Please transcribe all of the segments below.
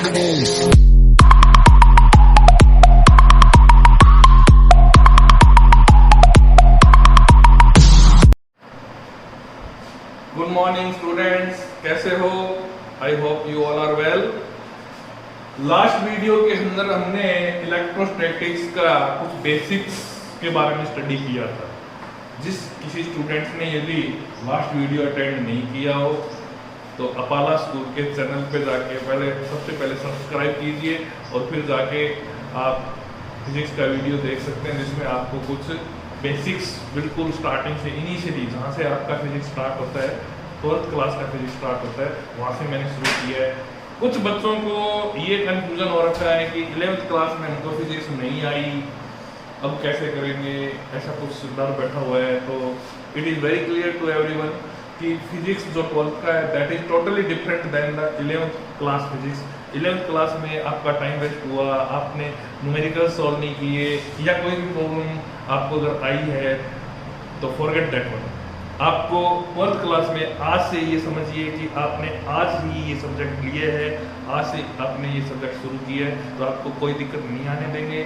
Good morning students, कैसे हो? I hope you all are well. Last video के अंदर हमने इलेक्ट्रोस्टैटिक्स का कुछ बेसिक्स के बारे में स्टडी किया था। जिस किसी स्टूडेंट्स ने यदि लास्ट वीडियो अटेंड नहीं किया हो तो अपाला स्कूल के चैनल पे जाके सबसे पहले सब्सक्राइब कीजिए और फिर जाके आप फिजिक्स का वीडियो देख सकते हैं, जिसमें आपको कुछ बेसिक्स बिल्कुल स्टार्टिंग से इनिशियली जहाँ से आपका फिजिक्स स्टार्ट होता है, 12th क्लास का फिजिक्स स्टार्ट होता है, वहाँ से मैंने शुरू किया है। कुछ बच्चों को ये कंफ्यूजन हो रखा है कि 11th क्लास में हमको फिजिक्स नहीं आई, अब कैसे करेंगे, ऐसा कुछ डर बैठा हुआ है। तो it is very clear to everyone कि फिजिक्स जो 12th का है that is totally different than the 11th class physics. 11th class में आपका टाइम वेस्ट हुआ, आपने न्यूमेरिकल सॉल्व नहीं किए या कोई भी प्रॉब्लम आपको अगर आई है तो फॉरगेट दैट वन। आपको 12th क्लास में आज से ये समझिए कि आपने आज ही ये सब्जेक्ट लिए है, आज से आपने ये सब्जेक्ट शुरू किया है, तो आपको कोई दिक्कत नहीं आने देंगे।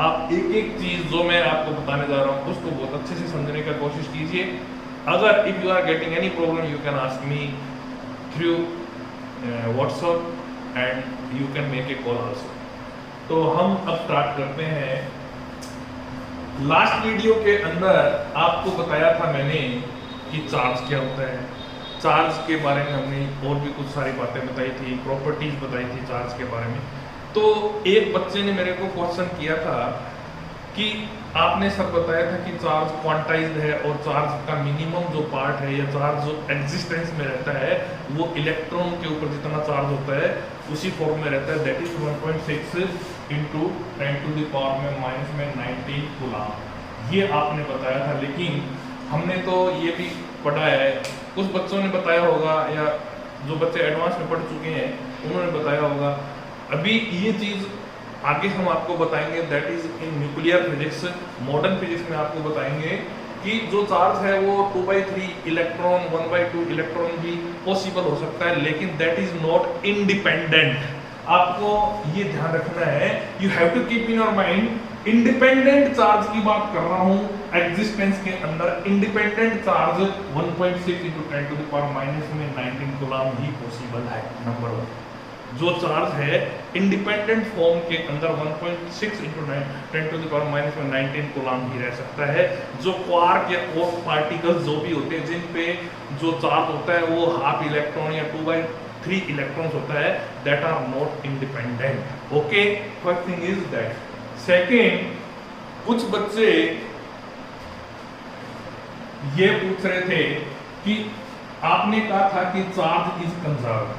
आप एक एक चीज़ जो मैं आपको बताने जा रहा हूँ उसको बहुत अच्छे से समझने का कोशिश कीजिए। अगर if you are getting any problem you can ask me through WhatsApp and you can make a call also. तो हम अब स्टार्ट करते हैं। लास्ट वीडियो के अंदर आपको बताया था मैंने कि चार्ज क्या होता है। चार्ज के बारे में हमने और भी कुछ सारी बातें बताई थी, प्रॉपर्टीज बताई थी चार्ज के बारे में। तो एक बच्चे ने मेरे को क्वेश्चन किया था कि आपने सब बताया था कि चार्ज क्वांटाइज्ड है और चार्ज का मिनिमम जो पार्ट है या चार्ज जो एग्जिस्टेंस में रहता है वो इलेक्ट्रॉन के ऊपर जितना चार्ज होता है उसी फॉर्म में रहता है, दैट इज 1.6 इंटू 10⁻⁻19 कूलम। ये आपने बताया था, लेकिन हमने तो ये भी पढ़ा है, कुछ बच्चों ने बताया होगा या जो बच्चे एडवांस में पढ़ चुके हैं उन्होंने बताया होगा। अभी ये चीज़ आगे हम आपको बताएंगे, that is in nuclear physics. Modern physics में आपको बताएंगे कि जो चार्ज है वो 2/3 इलेक्ट्रॉन 1/2 इलेक्ट्रॉन भी पॉसिबल हो सकता है, लेकिन दैट इज नॉट इंडिपेंडेंट। आपको ये ध्यान रखना है, you have to keep in your mind independent charge की बात कर रहा हूं एग्जिस्टेंस के अंदर। इंडिपेंडेंट चार्ज 1.6 इंटू 10⁻⁻19 कूलम ही पॉसिबल है। नंबर 1, जो चार्ज है इंडिपेंडेंट फॉर्म के अंदर 1.6 इंटू 10⁻⁻19 कूलम ही रह सकता है। जो क्वार्क या और पार्टिकल्स जो भी होते हैं जिन पे जो चार्ज होता है वो हाफ इलेक्ट्रॉन या 2/3 इलेक्ट्रॉन्स होता है, that are not independent. Okay, first thing is that. Second, कुछ बच्चे ये पूछ रहे थे कि आपने कहा था कि चार्ज इज कंजर्व्ड।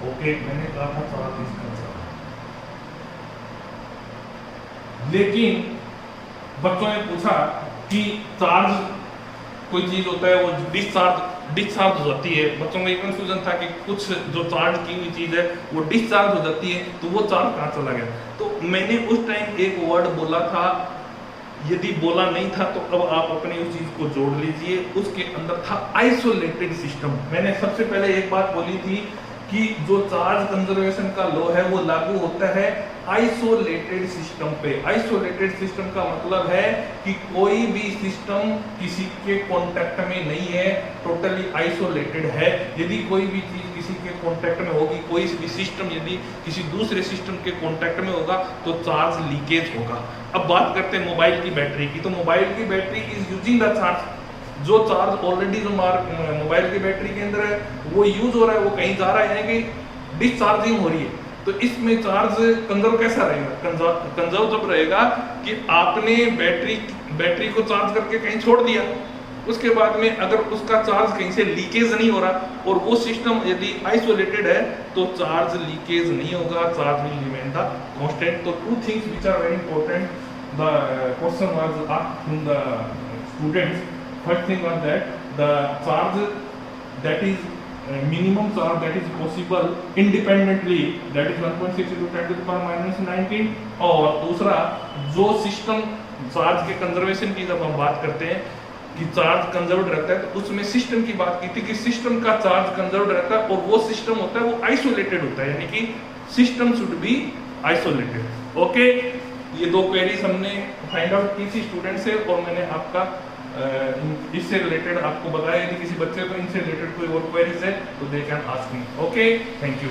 ओके, मैंने कहा था चार्ज इज कंजर्व्ड, लेकिन बच्चों ने पूछा कि चार्ज कोई चीज होता है वो डिस्चार्ज हो जाती है। बच्चों में एक कंफ्यूजन था कि कुछ जो चार्ज की हुई चीज है वो डिस्चार्ज हो जाती है, तो वो चार्ज कहाँ चला गया। तो मैंने उस टाइम एक वर्ड बोला था, यदि बोला नहीं था तो अब आप अपनी उस चीज को जोड़ लीजिए। उसके अंदर था आइसोलेटेड सिस्टम। मैंने सबसे पहले एक बात बोली थी कि जो चार्ज कंजर्वेशन का लॉ है वो लागू होता है आइसोलेटेड सिस्टम पे। आइसोलेटेड सिस्टम का मतलब है कि कोई भी सिस्टम किसी के कांटेक्ट में नहीं है, टोटली आइसोलेटेड है। यदि कोई भी चीज किसी के कांटेक्ट में होगी, कोई भी सिस्टम यदि किसी दूसरे सिस्टम के कांटेक्ट में होगा तो चार्ज लीकेज होगा। अब बात करते हैं मोबाइल की बैटरी की। तो मोबाइल की battery is using the charge. जो चार्ज ऑलरेडी जो मोबाइल की बैटरी के अंदर है वो यूज हो रहा है, वो कहीं जा रहा है, यानी कि डिस्चार्जिंग हो रही है। तो इसमें चार्ज कंजर्व कैसा रहेगा? कंजर्व जब रहेगा कि आपने बैटरी को चार्ज करके कहीं छोड़ दिया, उसके बाद में अगर उसका चार्ज कहीं से लीकेज नहीं हो रहा और वो सिस्टम यदि आइसोलेटेड है तो चार्ज लीकेज नहीं होगा, charge will remain the constant. तो two things which are very important, the question was asked from the students. First thing was that the charge that is minimum charge that is possible independently, that is 1.6 into 10⁻⁻19। और दूसरा जो system charge के conservation की जब हम बात करते हैं कि चार्ज कंजर्व्ड रहता है तो उसमें सिस्टम की बात की थी कि सिस्टम का चार्ज कंजर्व्ड रहता है और वो सिस्टम होता है वो आइसोलेटेड होता है, यानी कि system should be isolated. Okay, ये 2 क्वेरीज हमने फाइंड आउट की थी स्टूडेंट से, और मैंने आपका इससे रिलेटेड आपको बताया, यदि किसी बच्चे को इनसे रिलेटेड कोई और क्वेरीज है तो they can ask me. Okay, thank you.